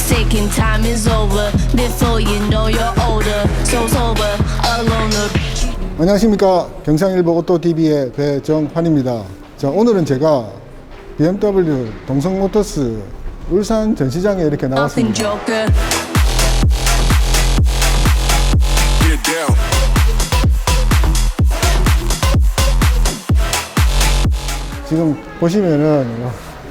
Taking time is over. Before you know you're older. So sober, alone. 안녕하십니까. 경상일보 오토TV의 배정환입니다. 자, 오늘은 제가 BMW 동성모터스 울산 전시장에 이렇게 나왔습니다. 지금 보시면은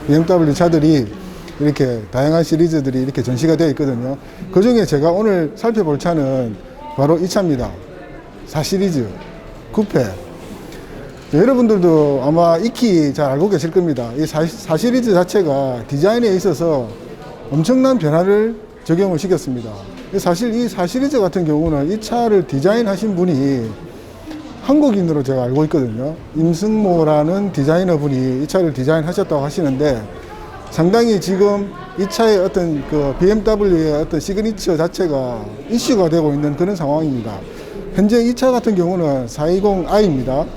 BMW 차들이 이렇게 다양한 시리즈들이 이렇게 전시가 되어 있거든요. 그 중에 제가 오늘 살펴볼 차는 바로 이 차입니다. 4시리즈 쿠페. 여러분들도 아마 익히 잘 알고 계실 겁니다. 이 4시리즈 자체가 디자인에 있어서 엄청난 변화를 적용을 시켰습니다. 사실 이 4시리즈 같은 경우는 이 차를 디자인하신 분이 한국인으로 제가 알고 있거든요. 임승모라는 디자이너 분이 이 차를 디자인하셨다고 하시는데, 상당히 지금 이 차의 어떤 그 BMW의 어떤 시그니처 자체가 이슈가 되고 있는 그런 상황입니다. 현재 이 차 같은 경우는 420i입니다.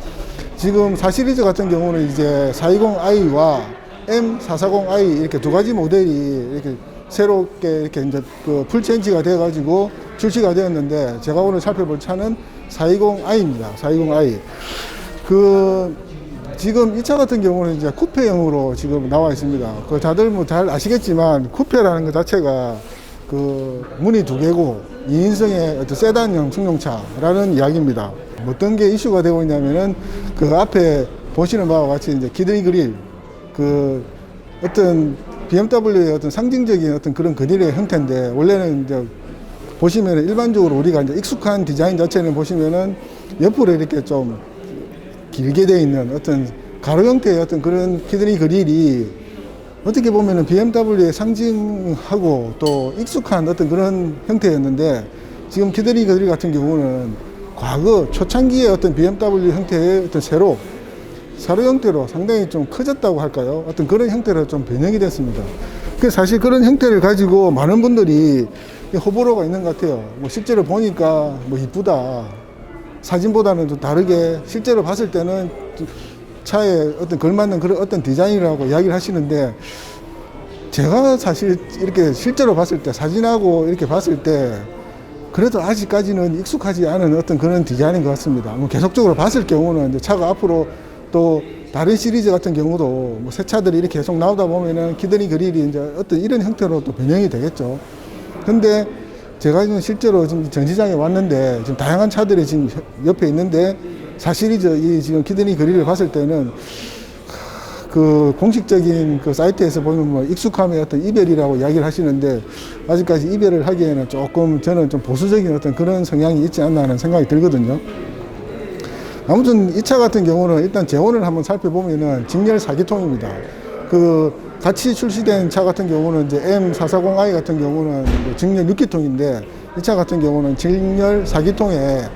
지금 4시리즈 같은 경우는 이제 420i와 M440i 이렇게 두 가지 모델이 이렇게 새롭게 이렇게 이제 그 풀체인지가 되어가지고 출시가 되었는데, 제가 오늘 살펴볼 차는 420i입니다. 420i. 지금 이 차 같은 경우는 이제 쿠페형으로 지금 나와 있습니다. 다들 뭐 잘 아시겠지만, 쿠페라는 것 자체가 문이 두 개고 2인승의 어떤 세단형 승용차라는 이야기입니다. 어떤 게 이슈가 되고 있냐면은, 앞에 보시는 바와 같이 이제 키드니 그릴, 어떤 BMW의 어떤 상징적인 어떤 그런 그릴의 형태인데, 원래는 이제 보시면은 일반적으로 우리가 이제 익숙한 디자인 자체는 보시면은 옆으로 이렇게 좀 길게 되어 있는 어떤 가로 형태의 어떤 그런 키드니 그릴이 어떻게 보면은 BMW의 상징하고 또 익숙한 어떤 그런 형태였는데, 지금 키드니 그릴 같은 경우는 과거 초창기의 어떤 BMW 형태의 어떤 세로 형태로 상당히 좀 커졌다고 할까요? 어떤 그런 형태로 좀 변형이 됐습니다. 사실 그런 형태를 가지고 많은 분들이 호불호가 있는 것 같아요. 뭐 실제로 보니까 뭐 이쁘다, 사진보다는 좀 다르게 실제로 봤을 때는 차에 어떤 걸맞는 그런 어떤 디자인이라고 이야기를 하시는데, 제가 사실 이렇게 실제로 봤을 때, 사진하고 이렇게 봤을 때 그래도 아직까지는 익숙하지 않은 어떤 그런 디자인인 것 같습니다. 뭐 계속적으로 봤을 경우는 이제 차가 앞으로 또 다른 시리즈 같은 경우도 뭐 새 차들이 이렇게 계속 나오다 보면은 키드니 그릴이 이제 어떤 이런 형태로 또 변형이 되겠죠. 근데 제가 지금 실제로 지금 전시장에 왔는데, 지금 다양한 차들이 지금 옆에 있는데, 4시리즈 이 지금 키드니 그릴을 봤을 때는 공식적인 사이트에서 보면 뭐 익숙함의 어떤 이별이라고 이야기를 하시는데, 아직까지 이별을 하기에는 조금 저는 좀 보수적인 어떤 그런 성향이 있지 않나 하는 생각이 들거든요. 아무튼 이 차 같은 경우는 일단 재원을 한번 살펴보면은 직렬 4기통입니다. 같이 출시된 차 같은 경우는 이제 M440i 같은 경우는 직렬 6기통인데, 이 차 같은 경우는 직렬 4기통에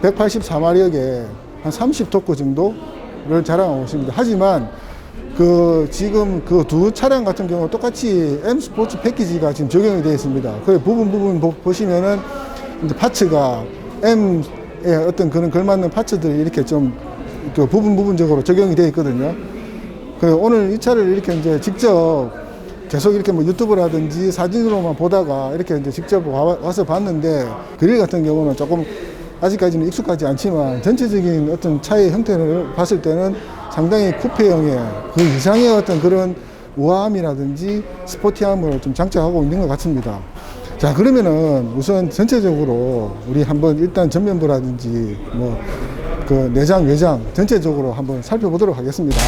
184마력에 한 30토크 정도를 자랑하고 있습니다. 하지만 지금 두 차량 같은 경우 똑같이 M 스포츠 패키지가 지금 적용이 되어 있습니다. 부분 보시면은 이제 파츠가 M의 어떤 그런 걸맞는 파츠들이 이렇게 좀 부분적으로 적용이 되어 있거든요. 오늘 이 차를 이렇게 이제 직접 계속 이렇게 뭐 유튜브라든지 사진으로만 보다가 이렇게 이제 직접 와서 봤는데, 그릴 같은 경우는 조금 아직까지는 익숙하지 않지만, 전체적인 어떤 차의 형태를 봤을 때는 상당히 쿠페형의 그 이상의 어떤 그런 우아함이라든지 스포티함을 좀 장착하고 있는 것 같습니다. 자, 그러면은 우선 전체적으로 우리 한번 일단 전면부라든지 뭐 내장, 외장 전체적으로 한번 살펴보도록 하겠습니다.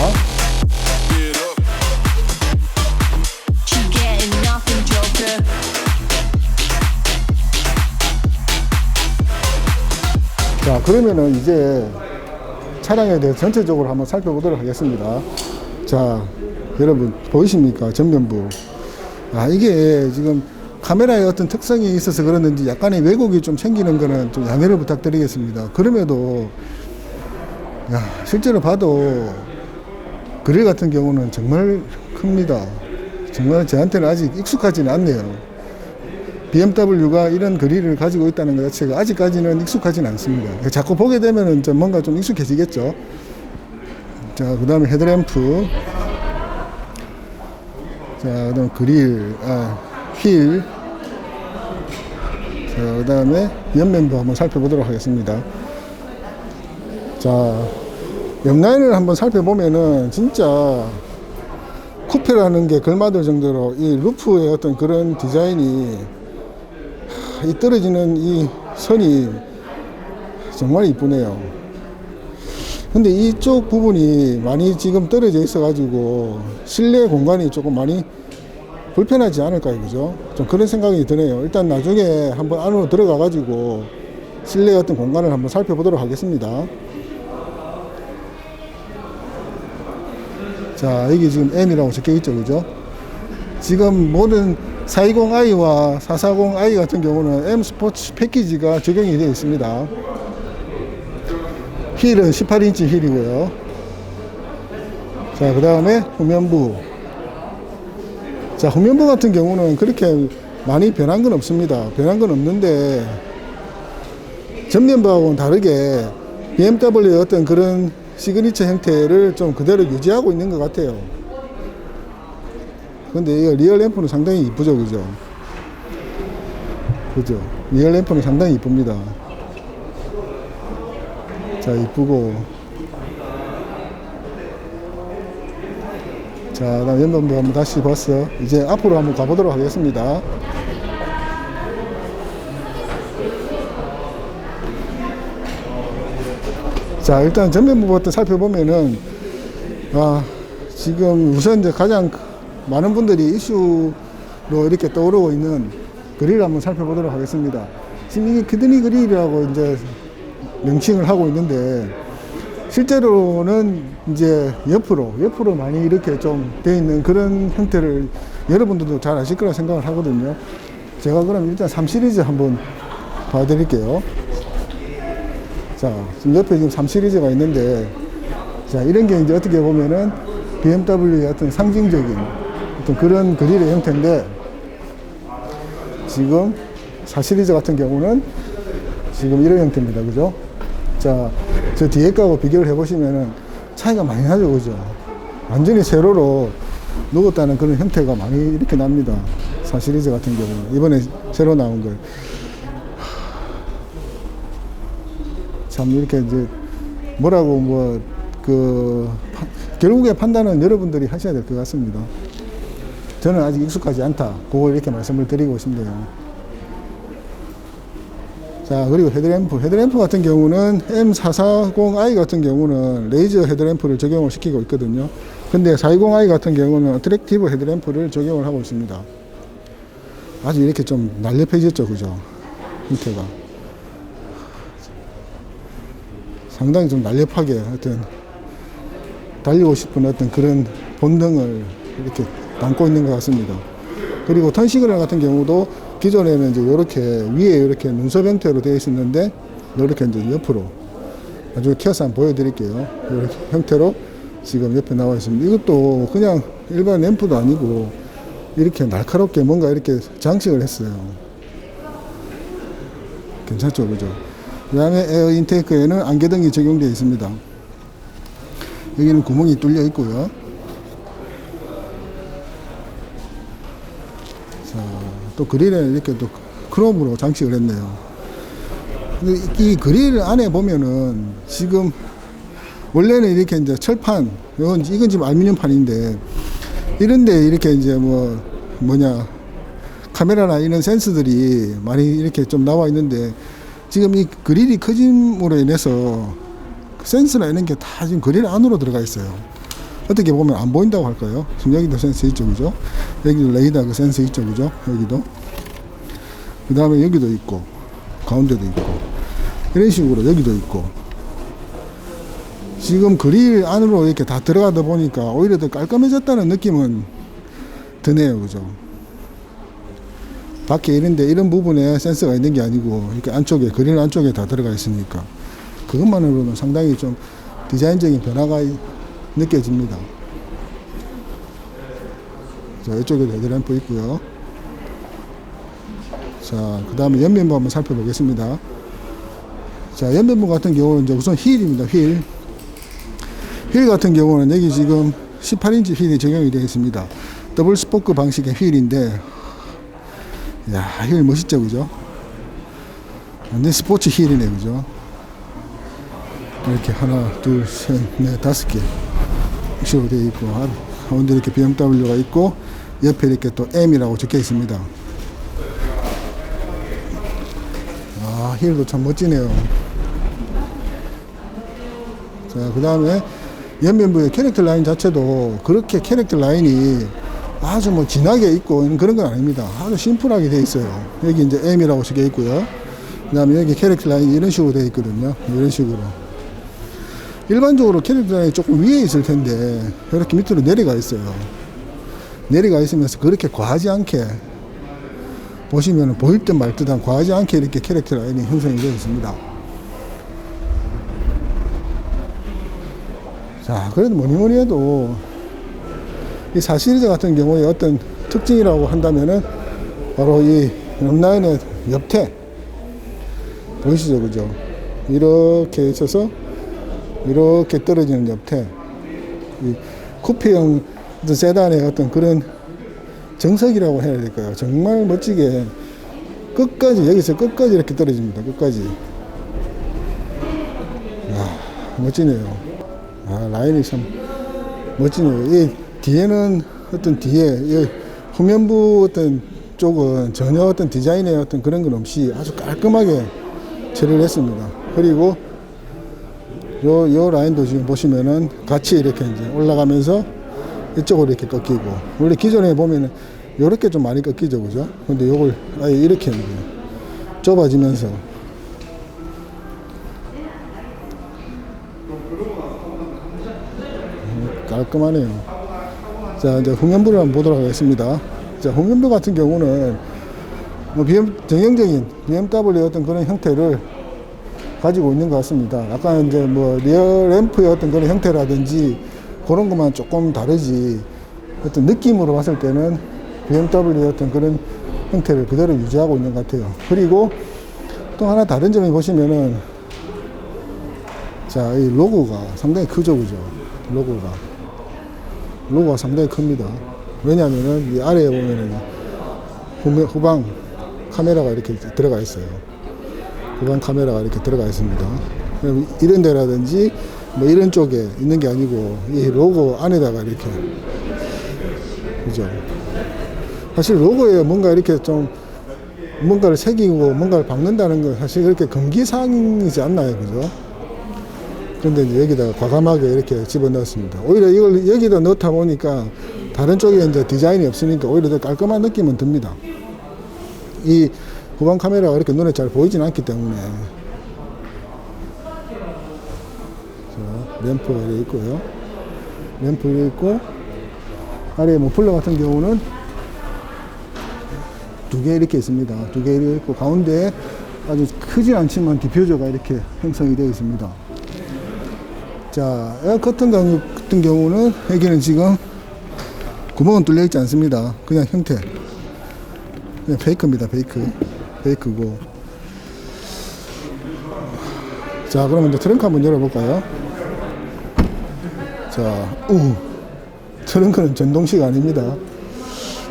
자, 그러면은 이제 차량에 대해 전체적으로 한번 살펴보도록 하겠습니다. 자, 여러분 보이십니까? 전면부. 이게 지금 카메라의 어떤 특성이 있어서 그러는지 약간의 왜곡이 좀 생기는 거는 좀 양해를 부탁드리겠습니다. 그럼에도 실제로 봐도 그릴 같은 경우는 정말 큽니다. 정말 저한테는 아직 익숙하지는 않네요. BMW가 이런 그릴을 가지고 있다는 것 자체가 아직까지는 익숙하지는 않습니다. 자꾸 보게 되면은 좀 뭔가 좀 익숙해지겠죠. 자, 그 다음에 헤드램프. 자, 그 다음 그릴, 휠. 자, 그 다음에 옆면부 한번 살펴보도록 하겠습니다. 자, 옆라인을 한번 살펴보면은 진짜 쿠페라는 게 걸맞을 정도로 이 루프의 어떤 그런 디자인이 이 떨어지는 이 선이 정말 이쁘네요. 근데 이쪽 부분이 많이 지금 떨어져 있어 가지고 실내 공간이 조금 많이 불편하지 않을까요? 그죠? 좀 그런 생각이 드네요. 일단 나중에 한번 안으로 들어가 가지고 실내 어떤 공간을 한번 살펴보도록 하겠습니다. 자, 여기 지금 M이라고 적혀 있죠, 그죠? 지금 모든 420i와 440i 같은 경우는 M 스포츠 패키지가 적용이 되어 있습니다. 휠은 18인치 휠이고요. 자, 그 다음에 후면부. 자, 후면부 같은 경우는 그렇게 많이 변한 건 없습니다. 변한 건 없는데 전면부하고는 다르게 BMW의 어떤 그런 시그니처 형태를 좀 그대로 유지하고 있는 것 같아요. 근데 이 리얼 램프는 상당히 이쁘죠, 그죠? 그죠? 리얼 램프는 상당히 이쁩니다. 자, 이쁘고. 자, 다음 옆면부 한번 다시 봤어. 이제 앞으로 한번 가보도록 하겠습니다. 자, 일단 전면부부터 살펴보면은, 지금 우선 이제 가장 많은 분들이 이슈로 이렇게 떠오르고 있는 그릴을 한번 살펴보도록 하겠습니다. 지금 이게 키드니 그릴이라고 이제 명칭을 하고 있는데, 실제로는 이제 옆으로 많이 이렇게 좀 되어 있는 그런 형태를 여러분들도 잘 아실 거라 생각을 하거든요. 제가 그럼 일단 3시리즈 한번 봐드릴게요. 자, 지금 옆에 지금 3시리즈가 있는데, 자, 이런 게 이제 어떻게 보면은 BMW의 어떤 상징적인 어떤 그런 그릴의 형태인데, 지금 4시리즈 같은 경우는 지금 이런 형태입니다. 그죠? 자, 저 뒤에 거하고 비교를 해보시면은 차이가 많이 나죠. 그죠? 완전히 세로로 누웠다는 그런 형태가 많이 이렇게 납니다. 4시리즈 같은 경우는. 이번에 새로 나온 걸. 참, 이렇게 이제, 뭐라고, 결국에 판단은 여러분들이 하셔야 될 것 같습니다. 저는 아직 익숙하지 않다. 그걸 이렇게 말씀을 드리고 싶네요. 자, 그리고 헤드램프 같은 경우는 M440i 같은 경우는 레이저 헤드램프를 적용을 시키고 있거든요. 근데 420i 같은 경우는 어트랙티브 헤드램프를 적용을 하고 있습니다. 아주 이렇게 좀 날렵해졌죠. 그죠? 형태가. 상당히 좀 날렵하게 하여튼 달리고 싶은 어떤 그런 본능을 이렇게 담고 있는 것 같습니다. 그리고 턴 시그널 같은 경우도 기존에는 이제 이렇게 위에 이렇게 눈썹 형태로 되어 있었는데 이렇게 이제 옆으로 나중에 켜서 한번 보여드릴게요. 이렇게 형태로 지금 옆에 나와 있습니다. 이것도 그냥 일반 램프도 아니고 이렇게 날카롭게 뭔가 이렇게 장식을 했어요. 괜찮죠, 그죠? 그 다음에 에어 인테이크에는 안개등이 적용되어 있습니다. 여기는 구멍이 뚫려 있고요. 자, 또 그릴에 이렇게 또 크롬으로 장식을 했네요. 근데 이 그릴 안에 보면은 지금 원래는 이렇게 이제 철판, 이건 지금 알루미늄판인데 이런데 이렇게 이제 카메라나 이런 센서들이 많이 이렇게 좀 나와 있는데 지금 이 그릴이 커짐으로 인해서 센서나 이런 게 다 지금 그릴 안으로 들어가 있어요. 어떻게 보면 안 보인다고 할까요? 지금 여기도 센서 있죠, 그죠? 여기도 레이더 그 센서 있죠, 그죠? 여기도. 그 다음에 여기도 있고, 가운데도 있고, 이런 식으로 여기도 있고. 지금 그릴 안으로 이렇게 다 들어가다 보니까 오히려 더 깔끔해졌다는 느낌은 드네요, 그죠? 밖에 이런 부분에 센서가 있는 게 아니고 이렇게 안쪽에 그릴 안쪽에 다 들어가 있으니까 그것만으로는 상당히 좀 디자인적인 변화가 느껴집니다. 자, 이쪽에도 헤드램프 있고요. 자, 그 다음에 옆면부 한번 살펴보겠습니다. 자, 옆면부 같은 경우는 이제 우선 휠입니다. 휠 같은 경우는 여기 지금 18인치 휠이 적용이 되어 있습니다. 더블 스포크 방식의 휠인데, 야, 휠 멋있죠, 그죠? 완전 스포츠 힐이네, 그죠? 이렇게 하나, 둘, 셋, 넷, 5개 식으로 되어 있고, 가운데 이렇게 BMW가 있고, 옆에 이렇게 또 M이라고 적혀 있습니다. 아, 힐도 참 멋지네요. 자, 그 다음에 옆면부의 캐릭터 라인 자체도 그렇게 캐릭터 라인이 아주 뭐 진하게 있고 그런 건 아닙니다. 아주 심플하게 되어 있어요. 여기 이제 M이라고 적혀 있고요. 그 다음에 여기 캐릭터 라인이 이런 식으로 되어 있거든요. 이런 식으로. 일반적으로 캐릭터 라인이 조금 위에 있을 텐데 이렇게 밑으로 내려가 있어요. 내려가 있으면서 그렇게 과하지 않게, 보시면 보일 듯 말 듯한 과하지 않게 이렇게 캐릭터 라인이 형성이 되어 있습니다. 자, 그래도 뭐니 해도 이 4시리즈 같은 경우에 어떤 특징이라고 한다면은 바로 이 럼라인의 옆태 보이시죠, 그죠? 이렇게 있어서 이렇게 떨어지는 옆태, 이 쿠페형 어떤 세단의 어떤 그런 정석이라고 해야 될까요? 정말 멋지게 끝까지, 여기서 끝까지 이렇게 떨어집니다. 끝까지. 아, 멋지네요. 아, 라인이 참 멋지네요. 이 뒤에는 어떤 뒤에 후면부 어떤 쪽은 전혀 어떤 디자인의 어떤 그런 건 없이 아주 깔끔하게 처리를 했습니다. 그리고 요 라인도 지금 보시면은 같이 이렇게 이제 올라가면서 이쪽으로 이렇게 꺾이고, 원래 기존에 보면은 요렇게 좀 많이 꺾이죠, 그죠? 근데 요걸 아예 이렇게 좁아지면서 깔끔하네요. 자, 이제 후면부를 한번 보도록 하겠습니다. 자, 후면부 같은 경우는 뭐 정형적인 BMW 어떤 그런 형태를 가지고 있는 것 같습니다. 약간 이제 뭐 리어 램프의 어떤 그런 형태라든지 그런 것만 조금 다르지, 어떤 느낌으로 봤을 때는 BMW의 어떤 그런 형태를 그대로 유지하고 있는 것 같아요. 그리고 또 하나 다른 점이 보시면은, 자, 이 로고가 상당히 크죠, 그죠? 로고가 상당히 큽니다. 왜냐하면은 이 아래에 보면은 후방 카메라가 이렇게 들어가 있어요. 후방 카메라가 이렇게 들어가 있습니다. 이런 데라든지 뭐 이런 쪽에 있는 게 아니고 이 로고 안에다가 이렇게, 그죠? 사실 로고에 뭔가 이렇게 좀 뭔가를 새기고 뭔가를 박는다는 건 사실 그렇게 금기사항이지 않나요, 그죠? 그런데 이제 여기다가 과감하게 이렇게 집어넣었습니다. 오히려 이걸 여기다 넣다 보니까 다른 쪽에 이제 디자인이 없으니까 오히려 더 깔끔한 느낌은 듭니다. 이 후방 카메라가 이렇게 눈에 잘 보이진 않기 때문에. 자, 램프가 이렇게 있고요. 램프 이렇게 있고, 아래에 머플러 같은 경우는 2개 이렇게 있습니다. 2개 이렇게 있고, 가운데에 아주 크진 않지만 디퓨저가 이렇게 형성이 되어 있습니다. 자, 에어 커튼 같은 경우는 여기는 지금 구멍은 뚫려 있지 않습니다. 그냥 형태. 그냥 페이크입니다. 페이크고. 자, 그러면 이제 트렁크 한번 열어볼까요? 자, 트렁크는 전동식 아닙니다.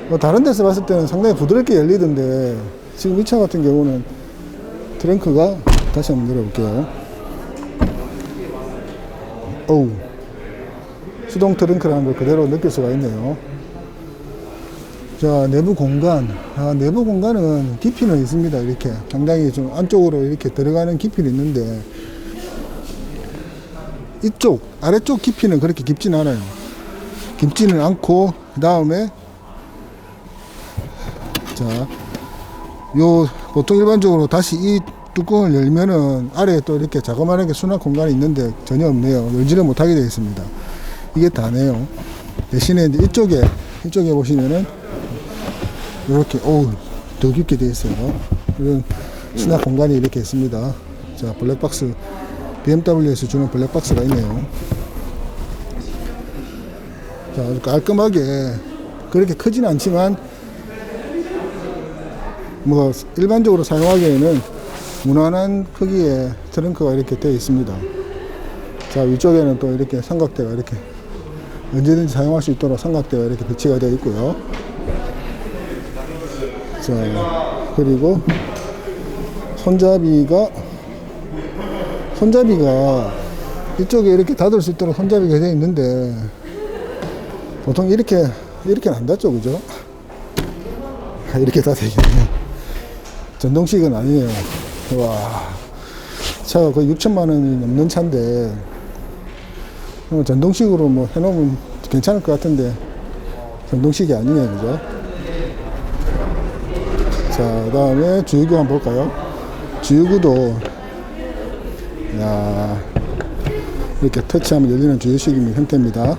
뭐 다른 데서 봤을 때는 상당히 부드럽게 열리던데, 지금 이 차 같은 경우는 트렁크가, 다시 한번 열어볼게요. 수동 트렁크라는 걸 그대로 느낄 수가 있네요. 자, 내부 공간. 내부 공간은 깊이는 있습니다. 이렇게 상당히 좀 안쪽으로 이렇게 들어가는 깊이는 있는데, 이쪽 아래쪽 깊이는 그렇게 깊진 않아요. 깊지는 않고, 그 다음에 자, 요 보통 일반적으로 다시 이 뚜껑을 열면은 아래에 또 이렇게 자그마하게 수납 공간이 있는데 전혀 없네요. 열지를 못하게 되어 있습니다. 이게 다네요. 대신에 이제 이쪽에 보시면은 이렇게 더 깊게 되어 있어요. 이런 수납 공간이 이렇게 있습니다. 자, 블랙박스, BMW에서 주는 블랙박스가 있네요. 자, 아주 깔끔하게, 그렇게 크진 않지만 뭐 일반적으로 사용하기에는 무난한 크기의 트렁크가 이렇게 되어 있습니다. 자, 위쪽에는 또 이렇게 삼각대가 이렇게 언제든지 사용할 수 있도록 삼각대가 이렇게 배치가 되어 있고요. 자, 그리고 손잡이가 이쪽에 이렇게 닫을 수 있도록 손잡이가 되어 있는데 보통 이렇게는 안 닫죠, 그죠? 이렇게 닫아야 되겠네요. 전동식은 아니에요. 와, 차가 거의 6천만 원이 넘는 차인데 전동식으로 뭐 해놓으면 괜찮을 것 같은데 전동식이 아니네요, 그죠? 자, 그 다음에 주유구 한번 볼까요? 주유구도 야, 이렇게 터치하면 열리는 주유식 형태입니다.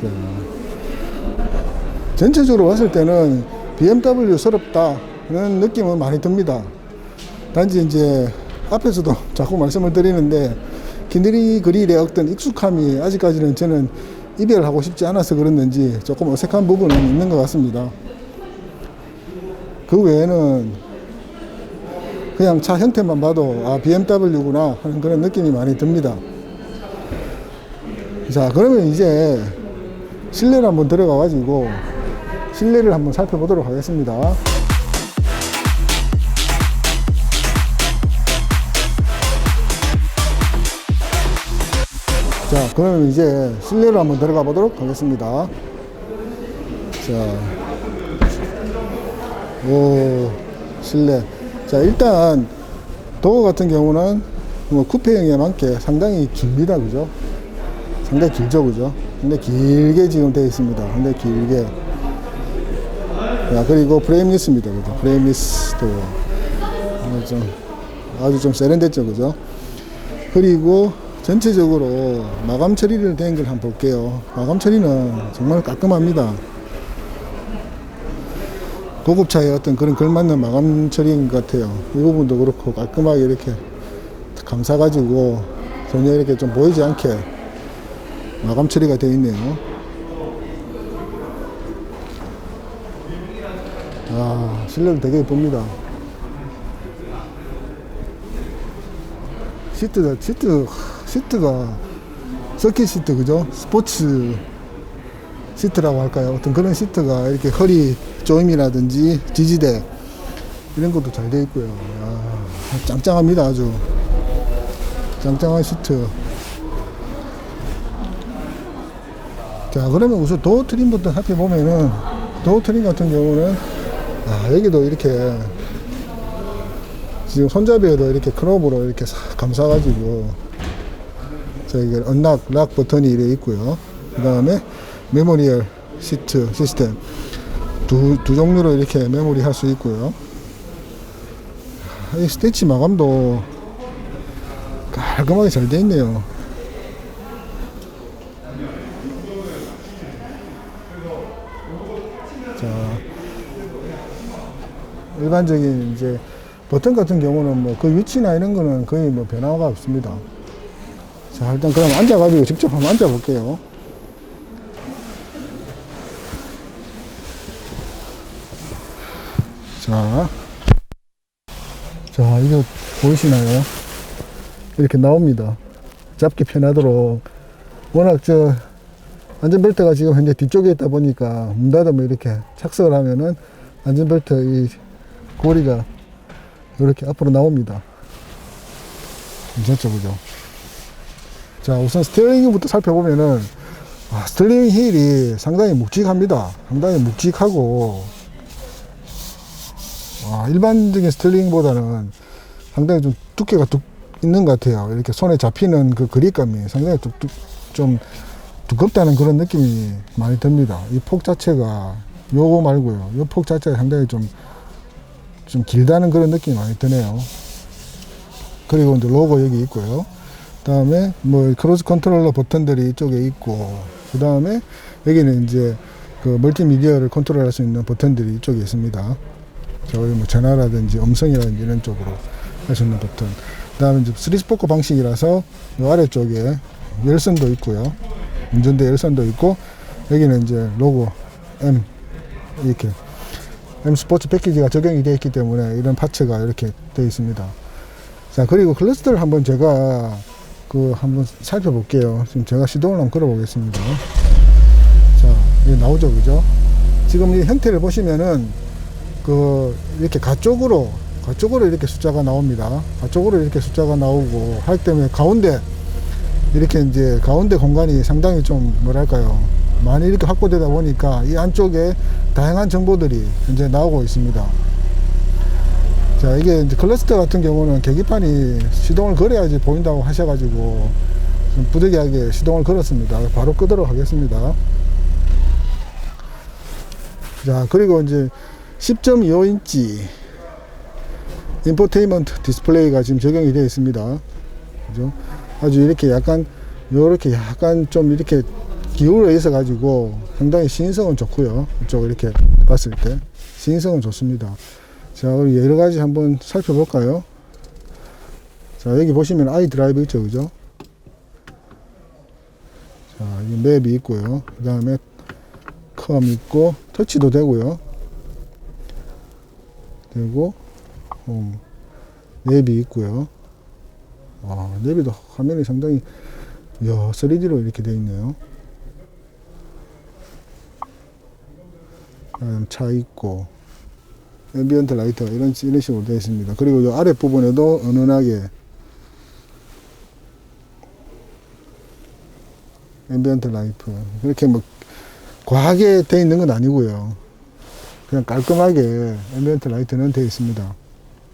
자, 전체적으로 봤을 때는 BMW스럽다는 느낌은 많이 듭니다. 단지 이제 앞에서도 자꾸 말씀을 드리는데 기느리 그릴의 어떤 익숙함이 아직까지는 저는 이별을 하고 싶지 않아서 그랬는지 조금 어색한 부분은 있는 것 같습니다. 그 외에는 그냥 차 형태만 봐도 아, BMW구나 하는 그런 느낌이 많이 듭니다. 자, 그러면 이제 실내를 한번 들어가 가지고 실내를 한번 살펴보도록 하겠습니다. 자, 그러면 이제 실내로 한번 들어가 보도록 하겠습니다. 자, 오, 실내. 자, 일단 도어 같은 경우는 뭐 쿠페형에 맞게 상당히 깁니다, 그죠? 상당히 길죠, 그죠? 근데 길게 지금 되어 있습니다. 근데 길게. 자, 그리고 프레임리스입니다, 그죠? 프레임리스도 아주 좀 세련됐죠, 그죠? 그리고 전체적으로 마감 처리를 된 걸 한번 볼게요. 마감 처리는 정말 깔끔합니다. 고급차의 어떤 그런 걸맞는 마감 처리인 것 같아요. 이 부분도 그렇고 깔끔하게 이렇게 감싸가지고 전혀 이렇게 좀 보이지 않게 마감 처리가 되어 있네요. 아, 실내도 되게 예쁩니다. 시트가 서킷 시트, 그죠? 스포츠 시트라고 할까요? 어떤 그런 시트가 이렇게 허리 조임이라든지 지지대 이런 것도 잘 되어 있고요. 야, 짱짱합니다. 아주 짱짱한 시트. 자, 그러면 우선 도어 트림부터 살펴보면은 도어 트림 같은 경우는 아, 여기도 이렇게 지금 손잡이에도 이렇게 크롭으로 이렇게 싹 감싸가지고 저기 언락, 락 버튼이 이렇게 있고요. 그 다음에 메모리얼 시트 시스템 두 종류로 이렇게 메모리 할 수 있고요. 이 스티치 마감도 깔끔하게 잘 되어 있네요. 자, 일반적인 이제 버튼 같은 경우는 뭐 그 위치나 이런 거는 거의 뭐 변화가 없습니다. 자, 일단 그럼 앉아가지고 직접 한번 앉아 볼게요. 자, 이거 보이시나요? 이렇게 나옵니다. 잡기 편하도록. 워낙 안전벨트가 지금 현재 뒤쪽에 있다 보니까 문 닫으면 이렇게 착석을 하면은 안전벨트 이 고리가 이렇게 앞으로 나옵니다. 괜찮죠, 그죠? 자, 우선 스티어링부터 살펴보면은 스티어링 휠이 상당히 묵직합니다. 상당히 묵직하고 일반적인 스티어링보다는 상당히 좀 두께가 있는 것 같아요. 이렇게 손에 잡히는 그 그립감이 상당히 좀 두껍다는 그런 느낌이 많이 듭니다. 이 폭 자체가 요거 말고요. 요 폭 자체가 상당히 좀 길다는 그런 느낌이 많이 드네요. 그리고 이제 로고 여기 있고요. 그 다음에 뭐 크루즈 컨트롤러 버튼들이 이쪽에 있고, 그 다음에 여기는 이제 그 멀티미디어를 컨트롤할 수 있는 버튼들이 이쪽에 있습니다. 저희 뭐 전화라든지 음성이라든지 이런 쪽으로 할 수 있는 버튼. 그 다음에 이제 3스포크 방식이라서 이 아래쪽에 열선도 있고요. 운전대 열선도 있고, 여기는 이제 로고 M 이렇게 M 스포츠 패키지가 적용이 되어 있기 때문에 이런 파츠가 이렇게 되어 있습니다. 자, 그리고 클러스터를 한번 제가 한번 살펴볼게요. 지금 제가 시동을 한번 걸어보겠습니다. 자, 이게 나오죠, 그죠? 지금 이 형태를 보시면은 이렇게 가쪽으로 이렇게 숫자가 나옵니다. 가쪽으로 이렇게 숫자가 나오고 하기 때문에 가운데 이렇게 이제 가운데 공간이 상당히 좀 뭐랄까요, 많이 이렇게 확보되다 보니까 이 안쪽에 다양한 정보들이 현재 나오고 있습니다. 자, 이게 이제 클러스터 같은 경우는 계기판이 시동을 걸어야지 보인다고 하셔가지고 좀 부득이하게 시동을 걸었습니다. 바로 끄도록 하겠습니다. 자, 그리고 이제 10.25인치 인포테인먼트 디스플레이가 지금 적용이 되어 있습니다. 그죠? 아주 이렇게 약간 좀 이렇게 기울어 있어 가지고 상당히 시인성은 좋고요. 이쪽 이렇게 봤을 때 시인성은 좋습니다. 자, 우리 여러 가지 한번 살펴볼까요? 자, 여기 보시면 아이 드라이브 있죠, 그죠? 자, 이 맵이 있고요. 그 다음에 컴 있고 터치도 되고요. 그리고 맵이 있고요. 맵이도 화면이 상당히 3D로 이렇게 되어 있네요. 차 있고 앰비언트 라이트 이런 식으로 되어 있습니다. 그리고 이 아래 부분에도 은은하게 앰비언트 라이트, 그렇게 뭐 과하게 되어 있는 건 아니고요. 그냥 깔끔하게 앰비언트 라이트는 되어 있습니다.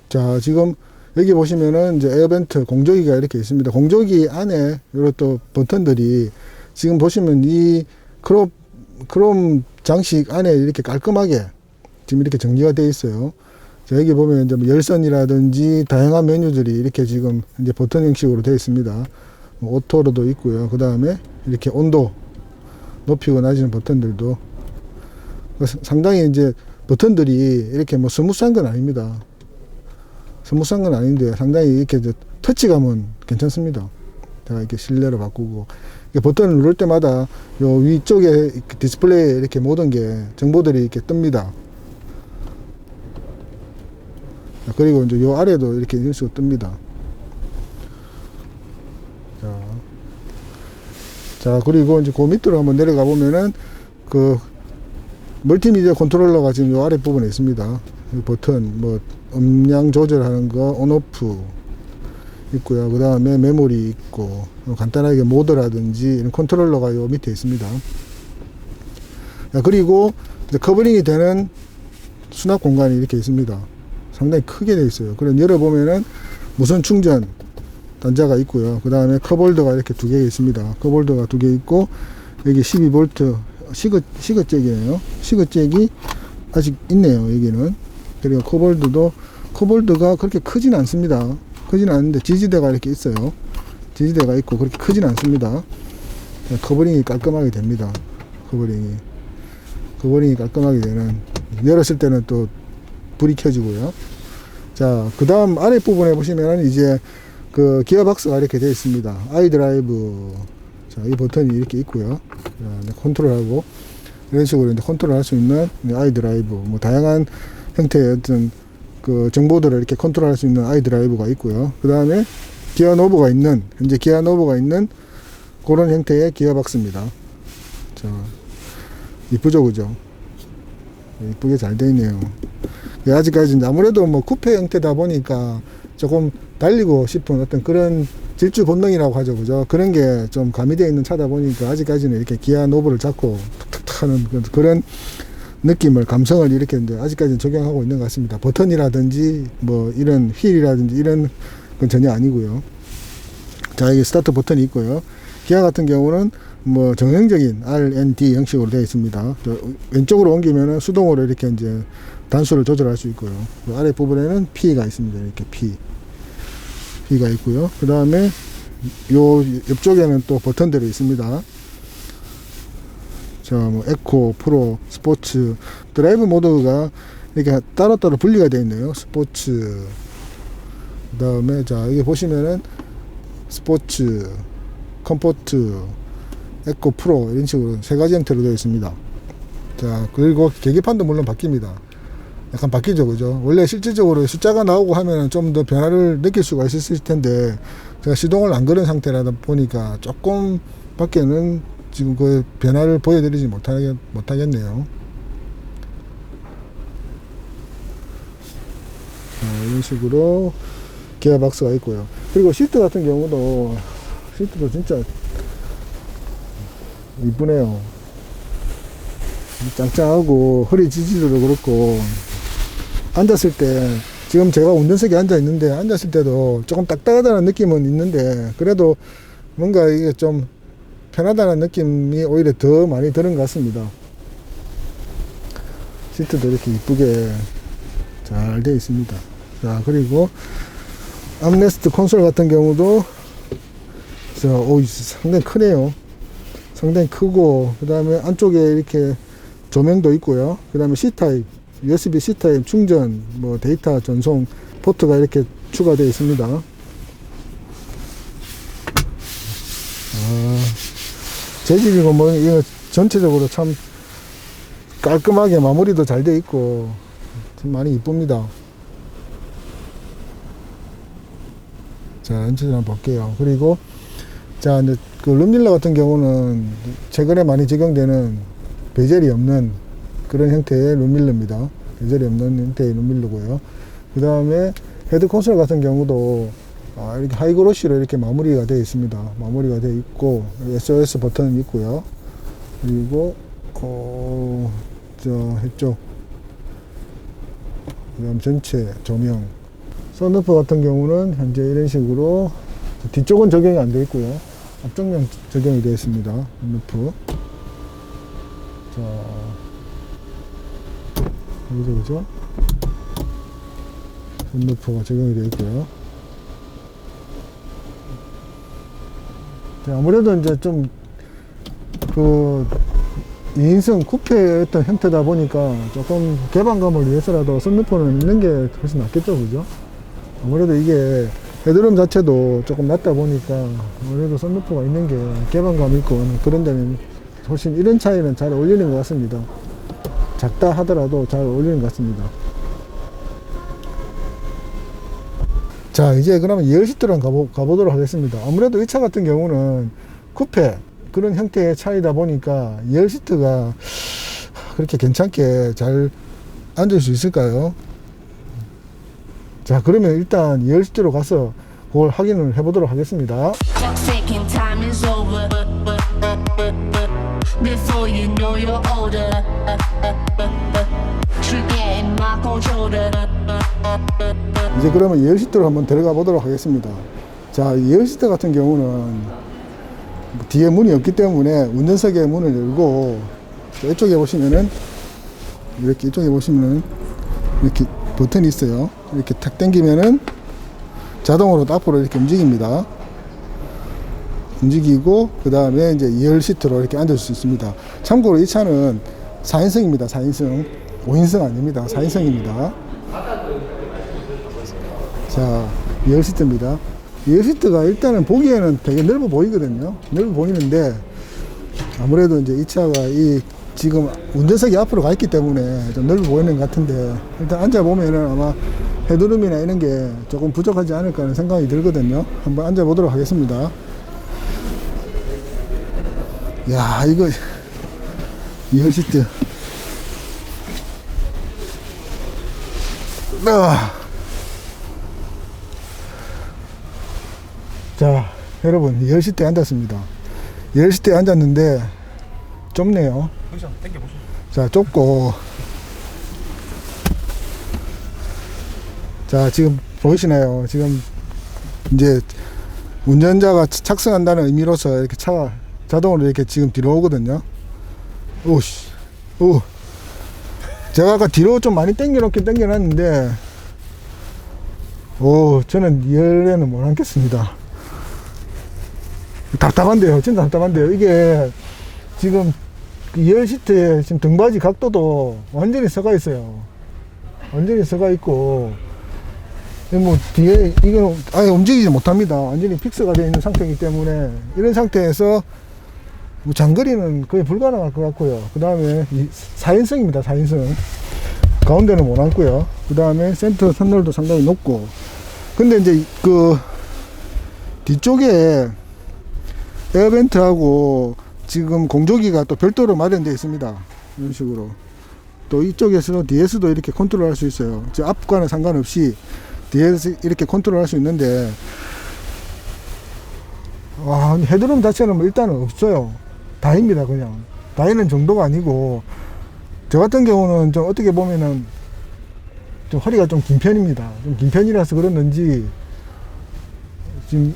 자, 지금 여기 보시면은 이제 에어벤트 공조기가 이렇게 있습니다. 공조기 안에 이런 또 버튼들이 지금 보시면 이 크롬 장식 안에 이렇게 깔끔하게 지금 이렇게 정리가 되어 있어요. 자, 여기 보면 이제 뭐 열선이라든지 다양한 메뉴들이 이렇게 지금 이제 버튼 형식으로 되어 있습니다. 오토로도 있고요. 그 다음에 이렇게 온도 높이고 낮이는 버튼들도 상당히 이제 버튼들이 이렇게 뭐 스무스한 건 아닙니다. 스무스한 건 아닌데 상당히 이렇게 터치감은 괜찮습니다. 제가 이렇게 실내로 바꾸고 버튼을 누를 때마다 요 위쪽에 디스플레이에 이렇게 모든 게 정보들이 이렇게 뜹니다. 그리고 이제 요 아래도 이렇게 이런 식으로 뜹니다. 자, 그리고 이제 그 밑으로 한번 내려가 보면은 멀티미디어 컨트롤러가 지금 요 아래 부분에 있습니다. 버튼, 뭐 음량 조절하는 거 온오프 있고요. 그 다음에 메모리 있고 간단하게 모드라든지 이런 컨트롤러가 요 밑에 있습니다. 자, 그리고 이제 커버링이 되는 수납 공간이 이렇게 있습니다. 상당히 크게 되어 있어요. 그럼 열어보면은 무선 충전 단자가 있고요. 그 다음에 컵홀더가 이렇게 2개 있습니다. 컵홀더가 2개 있고 여기 12V 시거잭이네요. 시거잭이 아직 있네요, 여기는. 그리고 컵홀더가 그렇게 크진 않습니다. 크진 않은데 지지대가 이렇게 있어요. 지지대가 있고 그렇게 크진 않습니다. 커버링이 깔끔하게 됩니다. 커버링이 깔끔하게 되는, 열었을 때는 또 불이 켜지고요. 자, 그 다음 아래 부분에 보시면 이제 기어박스가 이렇게 되어 있습니다. 아이드라이브. 자, 이 버튼이 이렇게 있고요. 자, 컨트롤하고 이런 식으로 이제 컨트롤할 수 있는 아이드라이브, 뭐 다양한 형태의 어떤 정보들을 이렇게 컨트롤할 수 있는 아이드라이브가 있고요. 그 다음에 현재 기어 노브가 있는 그런 형태의 기어박스입니다. 자, 이쁘죠, 그죠? 이쁘게 잘 되어 있네요. 아직까지 아무래도 뭐 쿠페 형태다 보니까 조금 달리고 싶은 어떤 그런 질주 본능이라고 하죠, 그죠? 그런 게 좀 가미되어 있는 차다 보니까 아직까지는 이렇게 기아 노브를 잡고 툭툭 하는 그런 느낌을, 감성을 이렇게 이제 아직까지는 적용하고 있는 것 같습니다. 버튼이라든지 뭐 이런 휠이라든지 이런 건 전혀 아니고요. 자, 여기 스타트 버튼이 있고요. 기아 같은 경우는 뭐 정형적인 R&D 형식으로 되어 있습니다. 왼쪽으로 옮기면은 수동으로 이렇게 이제 단수를 조절할 수 있고요. 그 아래 부분에는 P가 있습니다. 이렇게 P가 있고요. 그 다음에 요 옆쪽에는 또 버튼들이 있습니다. 자, 뭐 에코, 프로, 스포츠, 드라이브 모드가 이렇게 따로따로 분리가 되어 있네요. 스포츠. 그 다음에 자, 여기 보시면은 스포츠, 컴포트, 에코, 프로 이런 식으로 세 가지 형태로 되어 있습니다. 자, 그리고 계기판도 물론 바뀝니다. 약간 바뀌죠, 그죠? 원래 실질적으로 숫자가 나오고 하면 좀 더 변화를 느낄 수가 있었을 텐데, 제가 시동을 안 걸은 상태라다 보니까 조금 밖에는 지금 그 변화를 보여드리지 못하겠네요. 이런 식으로 기어박스가 있고요. 그리고 시트 같은 경우도, 시트도 진짜 이쁘네요. 짱짱하고 허리 지지도도 그렇고, 앉았을 때 지금 제가 운전석에 앉아 있는데 앉았을 때도 조금 딱딱하다는 느낌은 있는데, 그래도 뭔가 이게 좀 편하다는 느낌이 오히려 더 많이 드는 것 같습니다. 시트도 이렇게 이쁘게 잘 되어 있습니다. 자, 그리고 암레스트 콘솔 같은 경우도 상당히 크네요. 상당히 크고, 그 다음에 안쪽에 이렇게 조명도 있고요. 그 다음에 C타입, USB C타입 충전, 뭐 데이터 전송 포트가 이렇게 추가되어 있습니다. 재질이고 뭐 이거 전체적으로 참 깔끔하게 마무리도 잘 되어 있고 참 많이 이쁩니다. 자, 전체적으로 한번 볼게요. 그리고 자, 이제 그 룸밀러 같은 경우는 최근에 많이 적용되는 베젤이 없는 그런 형태의 룸밀러입니다. 베젤이 없는 형태의 룸밀러고요. 그 다음에 헤드 콘솔 같은 경우도 이렇게 하이그로시로 이렇게 마무리가 되어 있습니다. 마무리가 되어 있고, SOS 버튼은 있고요. 그리고 저 이쪽, 그다음 전체 조명, 선루프 같은 경우는 현재 이런 식으로 뒤쪽은 적용이 안 되어 있고요. 앞쪽면 적용이 되어 있습니다. 선루프. 자, 여기서 그죠? 선루프가 적용이 되어 있고요. 아무래도 이제 좀, 2인승 쿠페의 어떤 형태다 보니까 조금 개방감을 위해서라도 선루프는 있는 게 훨씬 낫겠죠, 그죠? 아무래도 이게 헤드룸 자체도 조금 낮다 보니까 아무래도 선루프가 있는 게 개방감 있고 그런 데는 훨씬 이런 차이는 잘 어울리는 것 같습니다. 작다 하더라도 잘 어울리는 것 같습니다. 자, 이제 그러면 2열 시트로 가보도록 하겠습니다. 아무래도 이 차 같은 경우는 쿠페 그런 형태의 차이다 보니까 2열 시트가 그렇게 괜찮게 잘 앉을 수 있을까요? 자, 그러면 일단 2열 시트로 가서 그걸 확인을 해보도록 하겠습니다. Taking time is over. Before you know you're older. Forgetting my controller. 이제 그러면 2열 시트로 한번 들어가 보도록 하겠습니다. 자, 2열 시트 같은 경우는 뒤에 문이 없기 때문에 운전석에 문을 열고, 이쪽에 보시면은 이렇게, 이쪽에 보시면은 이렇게 버튼이 있어요. 이렇게 탁 당기면은 자동으로 앞으로 이렇게 움직입니다. 움직이고, 그 다음에 이제 2열 시트로 이렇게 앉을 수 있습니다. 참고로 이 차는 4인승입니다. 4인승. 5인승 아닙니다. 4인승입니다. 자, 2열 시트입니다. 2열 시트가 일단은 보기에는 되게 넓어 보이거든요. 넓어 보이는데, 아무래도 이제 이 차가 지금 운전석이 앞으로 가 있기 때문에 좀 넓어 보이는 것 같은데, 일단 앉아보면은 아마 헤드룸이나 이런 게 조금 부족하지 않을까 하는 생각이 들거든요. 한번 앉아보도록 하겠습니다. 야, 이거 2열 시트. 자, 여러분, 2열 시트에 앉았습니다. 2열 시트에 앉았는데 좁네요. 자, 좁고, 자, 지금 보이시나요? 지금 이제 운전자가 착승한다는 의미로서 이렇게 차가 자동으로 이렇게 지금 뒤로 오거든요. 오씨, 오. 제가 아까 뒤로 좀 많이 당겨놨는데, 저는 2열에는 못 앉겠습니다. 답답한데요. 진짜 답답한데요. 이게 지금 2열 시트에 지금 등받이 각도도 완전히 서가 있어요. 완전히 서가 있고, 뭐 뒤에 이거 아예 움직이지 못합니다. 완전히 픽스가 되어 있는 상태이기 때문에 이런 상태에서 뭐 장거리는 거의 불가능할 것 같고요. 그 다음에 4인승입니다. 4인승. 가운데는 못 앉고요. 그 다음에 센터 선열도 상당히 높고, 근데 이제 그 뒤쪽에 에어벤트하고 지금 공조기가 또 별도로 마련되어 있습니다. 이런 식으로. 또 이쪽에서 DS도 이렇게 컨트롤 할 수 있어요. 앞과는 상관없이 DS 이렇게 컨트롤 할 수 있는데, 헤드룸 자체는 뭐 일단은 없어요. 다입니다, 그냥. 다이는 정도가 아니고, 저 같은 경우는 좀 어떻게 보면은 좀 허리가 좀 긴 편입니다. 좀 긴 편이라서 그랬는지, 지금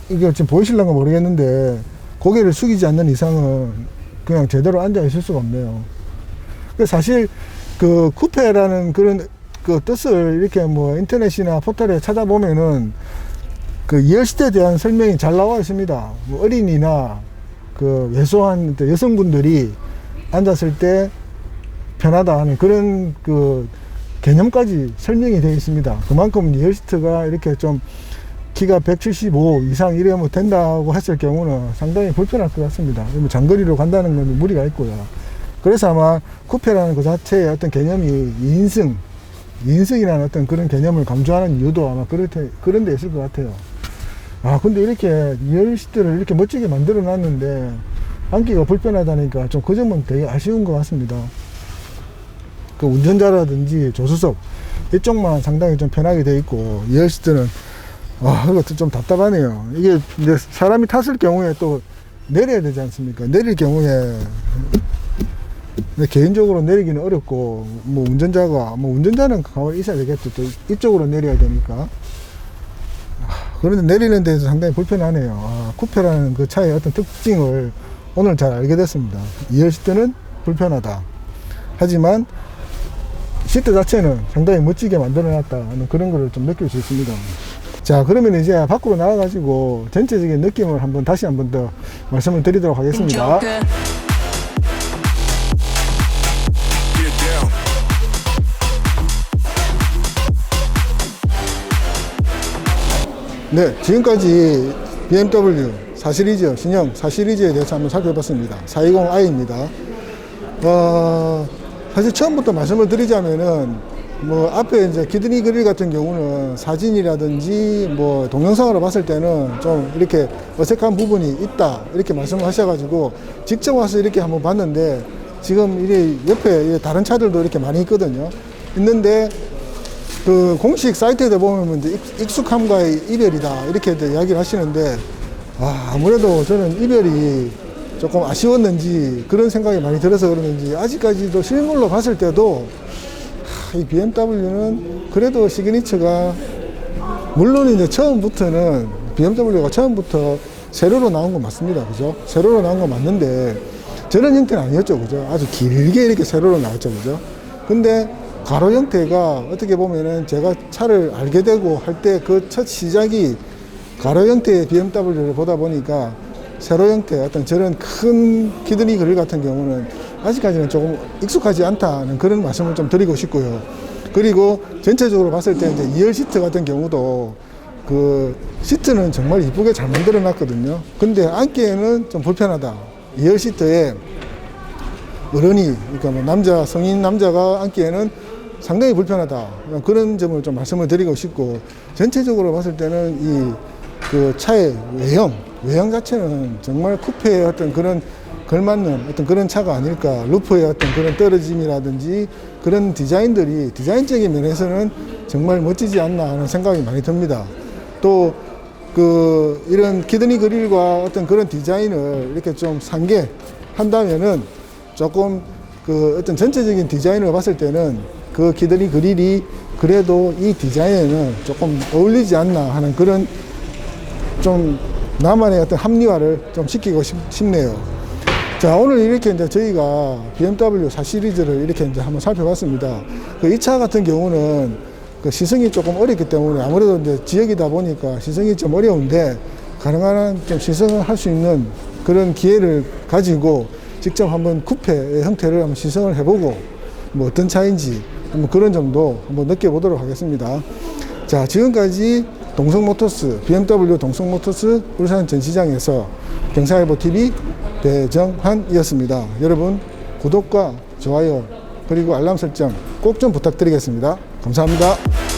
보이실런가 모르겠는데, 고개를 숙이지 않는 이상은 그냥 제대로 앉아 있을 수가 없네요. 사실, 그 쿠페라는 그런 그 뜻을 이렇게 뭐 인터넷이나 포털에 찾아보면은 그 2열시트에 대한 설명이 잘 나와 있습니다. 뭐 어린이나 그 왜소한 여성분들이 앉았을 때 편하다 하는 그런 그 개념까지 설명이 되어 있습니다. 그만큼 2열시트가 이렇게 좀 키가 175 이상 이러면 된다고 했을 경우는 상당히 불편할 것 같습니다. 장거리로 간다는 건 무리가 있고요. 그래서 아마 쿠페라는 그 자체의 어떤 개념이 2인승이라는 어떤 그런 개념을 강조하는 이유도 아마 그런 데 있을 것 같아요. 근데 이렇게 2열시트를 이렇게 멋지게 만들어 놨는데 앉기가 불편하다니까 좀 그 점은 되게 아쉬운 것 같습니다. 그 운전자라든지 조수석 이쪽만 상당히 좀 편하게 돼 있고 2열시트는 이것도 좀 답답하네요. 이게 이제 사람이 탔을 경우에 또 내려야 되지 않습니까? 내릴 경우에 개인적으로 내리기는 어렵고, 운전자는 가만히 있어야 되겠죠. 또 이쪽으로 내려야 되니까. 그런데 내리는 데서 상당히 불편하네요. 쿠페라는 그 차의 어떤 특징을 오늘 잘 알게 됐습니다. 2열 시트는 불편하다. 하지만 시트 자체는 상당히 멋지게 만들어 놨다는 그런 거를 좀 느낄 수 있습니다. 자, 그러면 이제 밖으로 나와가지고 전체적인 느낌을 다시 한번 더 말씀을 드리도록 하겠습니다. 네, 지금까지 BMW 4시리즈, 신형 4시리즈에 대해서 한번 살펴봤습니다. 420i입니다. 사실 처음부터 말씀을 드리자면은, 앞에 이제 키드니 그릴 같은 경우는 사진이라든지 동영상으로 봤을 때는 좀 이렇게 어색한 부분이 있다, 이렇게 말씀을 하셔가지고, 직접 와서 이렇게 한번 봤는데, 지금 이게 옆에 다른 차들도 이렇게 많이 있거든요. 있는데, 그 공식 사이트에 보면 이제 익숙함과의 이별이다 이렇게 이야기를 하시는데 아무래도 저는 이별이 조금 아쉬웠는지 그런 생각이 많이 들어서 그러는지 아직까지도 실물로 봤을 때도 이 BMW는 그래도 시그니처가 물론 이제 처음부터는 BMW가 처음부터 세로로 나온 건 맞습니다. 그죠? 세로로 나온 건 맞는데 저런 형태는 아니었죠. 그죠? 아주 길게 이렇게 세로로 나왔죠. 그죠? 근데 가로 형태가 어떻게 보면은 제가 차를 알게 되고 할 때 그 첫 시작이 가로 형태의 BMW를 보다 보니까 세로 형태 어떤 저런 큰 키드니 그릴 같은 경우는 아직까지는 조금 익숙하지 않다는 그런 말씀을 좀 드리고 싶고요. 그리고 전체적으로 봤을 때 이제 2열 시트 같은 경우도 그 시트는 정말 이쁘게 잘 만들어 놨거든요. 근데 앉기에는 좀 불편하다. 2열 시트에 어른이, 그러니까 성인 남자가 앉기에는 상당히 불편하다. 그런 점을 좀 말씀을 드리고 싶고, 전체적으로 봤을 때는 이 그 차의 외형 자체는 정말 쿠페의 어떤 그런 걸맞는 어떤 그런 차가 아닐까. 루프의 어떤 그런 떨어짐이라든지 그런 디자인들이 디자인적인 면에서는 정말 멋지지 않나 하는 생각이 많이 듭니다. 또 그 이런 키드니 그릴과 어떤 그런 디자인을 이렇게 좀 상기한다면은 조금 그 어떤 전체적인 디자인을 봤을 때는 그 키드니 그릴이 그래도 이 디자인에는 조금 어울리지 않나 하는 그런 좀 나만의 어떤 합리화를 좀 시키고 싶네요. 자, 오늘 이렇게 이제 저희가 BMW 4시리즈를 이렇게 이제 한번 살펴봤습니다. 그 이 차 같은 경우는 그 시승이 조금 어렵기 때문에 아무래도 이제 지역이다 보니까 시승이 좀 어려운데 가능한 한 좀 시승을 할 수 있는 그런 기회를 가지고 직접 한번 쿠페의 형태를 한번 시승을 해보고 어떤 차인지 한번 그런 점도 한번 느껴보도록 하겠습니다. 자, 지금까지 동성모터스, BMW 동성모터스 울산 전시장에서 경사일보TV 배정환이었습니다. 여러분 구독과 좋아요 그리고 알람 설정 꼭 좀 부탁드리겠습니다. 감사합니다.